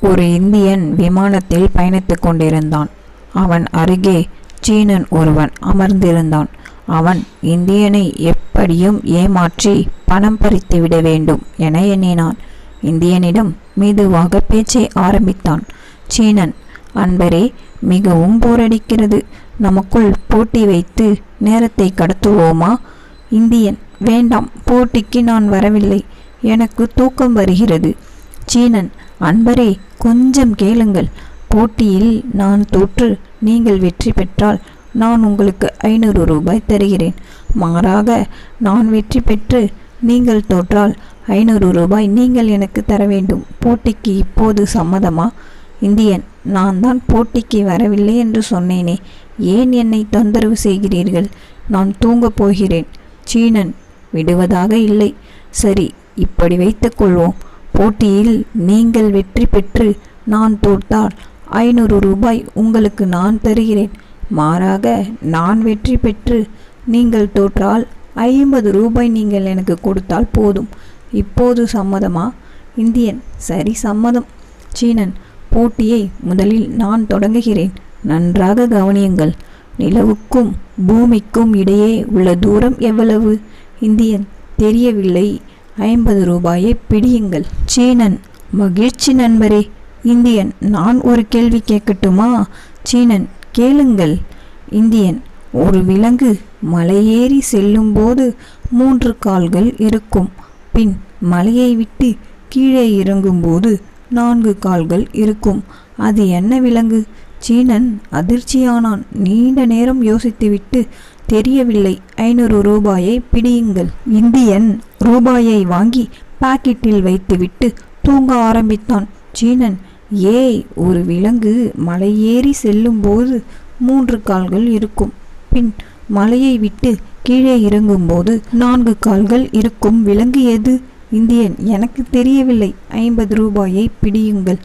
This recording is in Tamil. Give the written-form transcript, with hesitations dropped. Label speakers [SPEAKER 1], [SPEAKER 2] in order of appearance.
[SPEAKER 1] ஒரு இந்தியன் விமானத்தில் பயணித்துக் கொண்டிருந்தான். அவன் அருகே சீனன் ஒருவன் அமர்ந்திருந்தான். அவன் இந்தியனை எப்படியும் ஏமாற்றி பணம் பறித்து விட வேண்டும் என எண்ணினான். இந்தியனிடம் மெதுவாக பேச்சை ஆரம்பித்தான். சீனன், அன்பரே, மிகவும் போரடிக்கிறது. நமக்குள் போட்டி வைத்து நேரத்தை கடத்துவோமா? இந்தியன், வேண்டாம், போட்டிக்கு நான் வரவில்லை. எனக்கு தூக்கம் வருகிறது. சீனன், அன்பரே, கொஞ்சம் கேளுங்கள். போட்டியில் நான் தோற்று நீங்கள் வெற்றி பெற்றால் நான் உங்களுக்கு 500 ரூபாய் தருகிறேன். மாறாக நான் வெற்றி பெற்று நீங்கள் தோற்றால் 500 ரூபாய் நீங்கள் எனக்கு தர வேண்டும். போட்டிக்கு இப்போது சம்மதமா? இந்தியன், நான் தான் போட்டிக்கு வரவில்லை என்று சொன்னேனே, ஏன் என்னை தொந்தரவு செய்கிறீர்கள்? நான் தூங்கப் போகிறேன். சீனன், விடுவதாக இல்லை. சரி, இப்படி வைத்துக் கொள்வோம். போட்டியில் நீங்கள் வெற்றி பெற்று நான் தோற்றால் 500 ரூபாய் உங்களுக்கு நான் தருகிறேன். மாறாக நான் வெற்றி பெற்று நீங்கள் தோற்றால் 50 ரூபாய் நீங்கள் எனக்கு கொடுத்தால் போதும். இப்போது சம்மதமா? இந்தியன், சரி, சம்மதம். சீனன், போட்டியை முதலில் நான் தொடங்குகிறேன். நன்றாக கவனியுங்கள். நிலவுக்கும் பூமிக்கும் இடையே உள்ள தூரம் எவ்வளவு? இந்தியன், தெரியவில்லை. 50 ரூபாயை பிடியுங்கள். சீனன், மகிழ்ச்சி நண்பரே. இந்தியன், நான் ஒரு கேள்வி கேட்கட்டுமா? சீனன், கேளுங்கள். இந்தியன், ஒரு விலங்கு மலையேறி செல்லும்போது 3 கால்கள் இருக்கும். பின் மலையை விட்டு கீழே இறங்கும்போது 4 கால்கள் இருக்கும். அது என்ன விலங்கு? சீனன் அதிர்ச்சியானான். நீண்ட நேரம் யோசித்துவிட்டு, தெரியவில்லை, 500 ரூபாயை பிடியுங்கள். இந்தியன் ரூபாயை வாங்கி பாக்கெட்டில் வைத்துவிட்டு தூங்க ஆரம்பித்தான். சீனன், ஏய், ஒரு விலங்கு மலையேறி செல்லும்போது 3 கால்கள் இருக்கும். பின் மலையை விட்டு கீழே இறங்கும்போது 4 கால்கள் இருக்கும். விலங்கு எது? இந்தியன், எனக்கு தெரியவில்லை. 50 ரூபாயை பிடியுங்கள்.